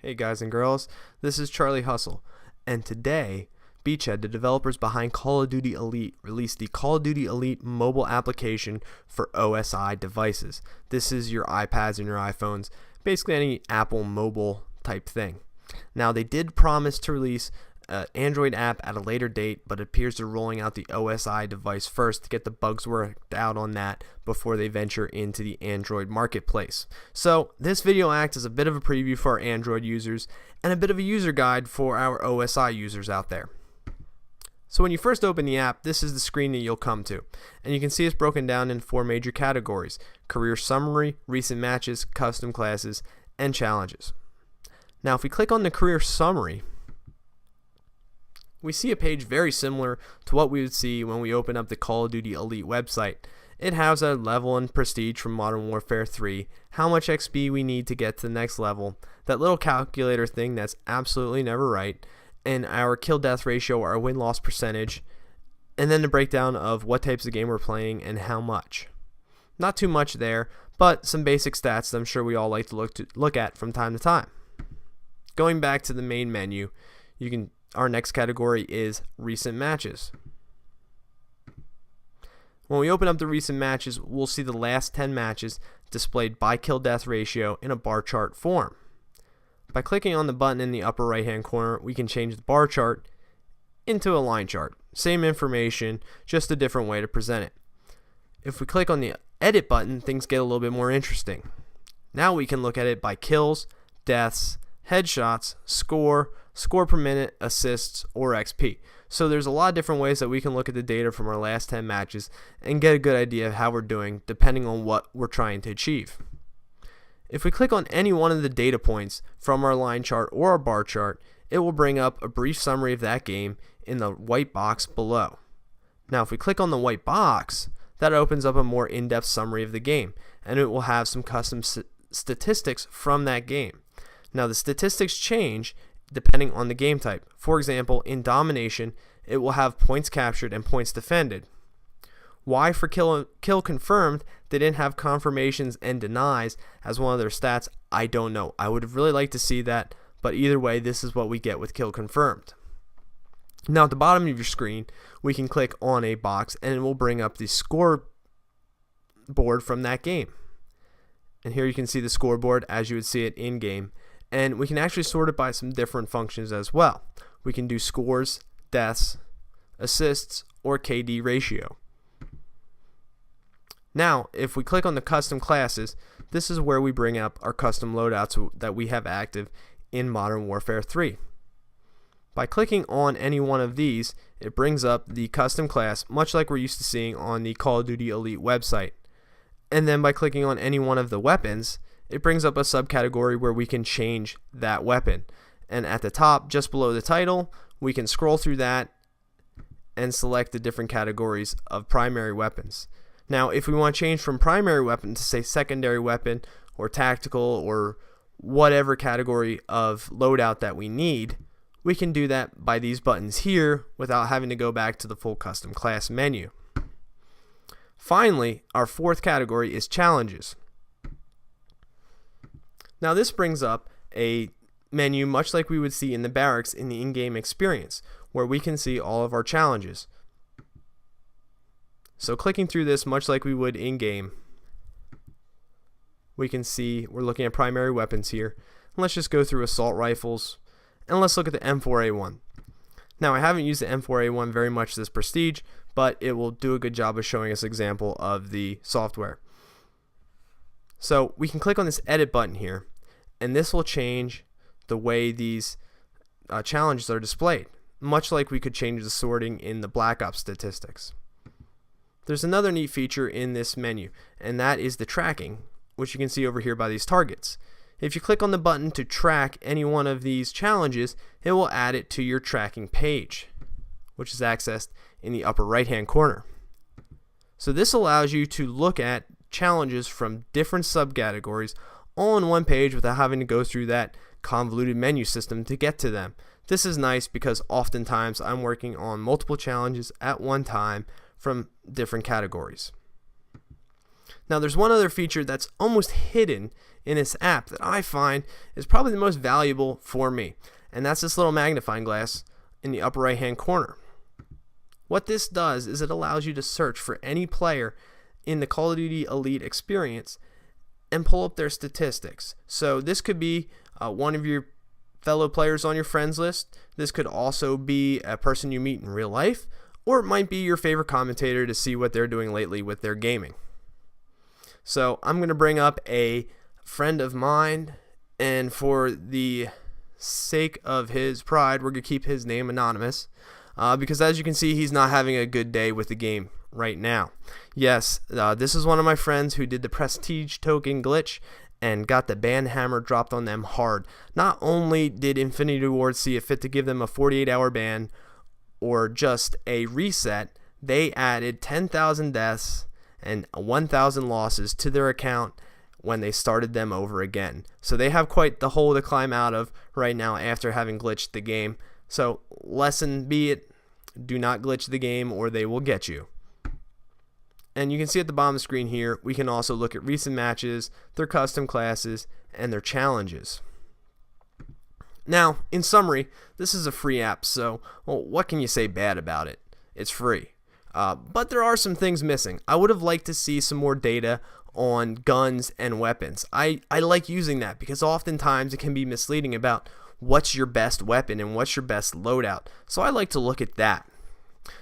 Hey guys and girls, this is Charlie Hustle, and today, Beachhead, the developers behind Call of Duty Elite, released the Call of Duty Elite mobile application for OSI devices. This is your iPads and your iPhones, basically any Apple mobile type thing. Now, they did promise to release an Android app at a later date, but it appears they're rolling out the OSI device first to get the bugs worked out on that before they venture into the Android marketplace. So this video acts as a bit of a preview for our Android users and a bit of a user guide for our OSI users out there. So when you first open the app, this is the screen that you'll come to, and you can see it's broken down in 4 major categories: career summary, recent matches, custom classes, and challenges. Now if we click on the career summary, we see a page very similar to what we would see when we open up the Call of Duty Elite website. It has our level and prestige from Modern Warfare 3, how much XP we need to get to the next level, that little calculator thing that's absolutely never right, and our kill-death ratio, our win-loss percentage, and then the breakdown of what types of game we're playing and how much. Not too much there, but some basic stats that I'm sure we all like to look at from time to time. Going back to the main menu, our next category is recent matches. When we open up the recent matches, we'll see the last 10 matches displayed by kill-death ratio in a bar chart form. By clicking on the button in the upper right hand corner, we can change the bar chart into a line chart. Same information, just a different way to present it. If we click on the edit button, things get a little bit more interesting. Now we can look at it by kills, deaths, headshots, score per minute, assists, or XP. So there's a lot of different ways that we can look at the data from our last 10 matches and get a good idea of how we're doing depending on what we're trying to achieve. If we click on any one of the data points from our line chart or our bar chart, it will bring up a brief summary of that game in the white box below. Now if we click on the white box, that opens up a more in-depth summary of the game, and it will have some custom statistics from that game. Now the statistics change depending on the game type. For example, in domination, it will have points captured and points defended. Why for kill confirmed they didn't have confirmations and denies as one of their stats, I don't know. I would have really liked to see that, but either way, this is what we get with kill confirmed. Now at the bottom of your screen, we can click on a box and it will bring up the scoreboard from that game. And here you can see the scoreboard as you would see it in game. And we can actually sort it by some different functions as well. We can do scores, deaths, assists, or KD ratio. Now, if we click on the custom classes, this is where we bring up our custom loadouts that we have active in Modern Warfare 3. By clicking on any one of these, it brings up the custom class, much like we're used to seeing on the Call of Duty Elite website. And then by clicking on any one of the weapons, it brings up a subcategory where we can change that weapon. And at the top, just below the title, we can scroll through that and select the different categories of primary weapons. Now, if we want to change from primary weapon to say secondary weapon or tactical or whatever category of loadout that we need, we can do that by these buttons here without having to go back to the full custom class menu. Finally, our fourth category is challenges. Now this brings up a menu much like we would see in the barracks in the in-game experience, where we can see all of our challenges. So clicking through this much like we would in-game, we can see we're looking at primary weapons here. Let's just go through assault rifles, and let's look at the M4A1. Now I haven't used the M4A1 very much this prestige, but it will do a good job of showing us an example of the software. So we can click on this edit button here, and this will change the way these challenges are displayed, much like we could change the sorting in the Black Ops statistics. There's another neat feature in this menu, and that is the tracking, which you can see over here by these targets. If you click on the button to track any one of these challenges, it will add it to your tracking page, which is accessed in the upper right hand corner. So this allows you to look at challenges from different subcategories all on one page without having to go through that convoluted menu system to get to them. This is nice because oftentimes I'm working on multiple challenges at one time from different categories. Now there's one other feature that's almost hidden in this app that I find is probably the most valuable for me, and that's this little magnifying glass in the upper right hand corner. What this does is it allows you to search for any player in the Call of Duty Elite experience and pull up their statistics. So this could be one of your fellow players on your friends list. This could also be a person you meet in real life, or it might be your favorite commentator to see what they're doing lately with their gaming. So I'm going to bring up a friend of mine, and for the sake of his pride, we're going to keep his name anonymous, because as you can see, he's not having a good day with the game right now. Yes, this is one of my friends who did the prestige token glitch and got the ban hammer dropped on them hard. Not only did Infinity Ward see it fit to give them a 48-hour ban or just a reset, they added 10,000 deaths and 1,000 losses to their account when they started them over again. So they have quite the hole to climb out of right now after having glitched the game. So lesson be it, do not glitch the game or they will get you. And you can see at the bottom of the screen here, we can also look at recent matches, their custom classes, and their challenges. Now, in summary, this is a free app, so what can you say bad about it? It's free. But there are some things missing. I would have liked to see some more data on guns and weapons. I like using that because oftentimes it can be misleading about what's your best weapon and what's your best loadout. So I like to look at that.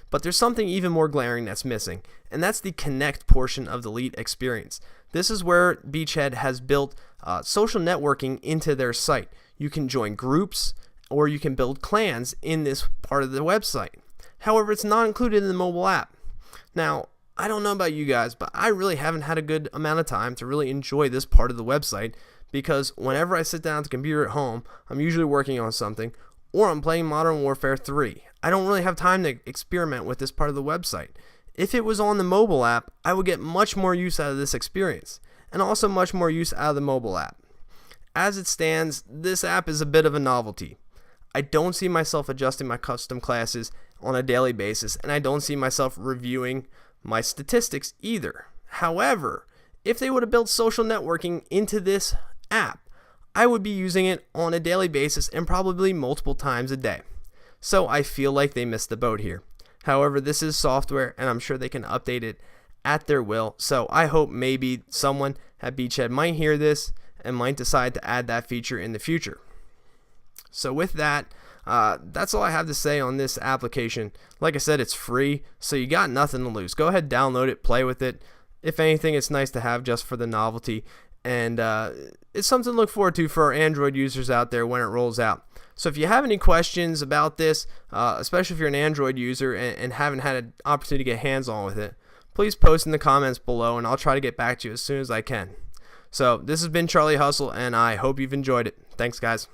But there's something even more glaring that's missing, and that's the connect portion of the Elite experience. This is where Beachhead has built social networking into their site. You can join groups or you can build clans in this part of the website. However, it's not included in the mobile app. Now, I don't know about you guys, but I really haven't had a good amount of time to really enjoy this part of the website because whenever I sit down at the computer at home, I'm usually working on something or I'm playing Modern Warfare 3. I don't really have time to experiment with this part of the website. If it was on the mobile app, I would get much more use out of this experience and also much more use out of the mobile app. As it stands, this app is a bit of a novelty. I don't see myself adjusting my custom classes on a daily basis, and I don't see myself reviewing my statistics either. However, if they would have built social networking into this app, I would be using it on a daily basis and probably multiple times a day. So I feel like they missed the boat here. However, this is software, and I'm sure they can update it at their will. So I hope maybe someone at Beachhead might hear this and might decide to add that feature in the future. So with that, that's all I have to say on this application. Like I said, it's free, so you got nothing to lose. Go ahead, download it, play with it. If anything, it's nice to have just for the novelty, and it's something to look forward to for our Android users out there when it rolls out. So if you have any questions about this, especially if you're an Android user and haven't had an opportunity to get hands-on with it, please post in the comments below, and I'll try to get back to you as soon as I can. So this has been Charlie Hustle, and I hope you've enjoyed it. Thanks, guys.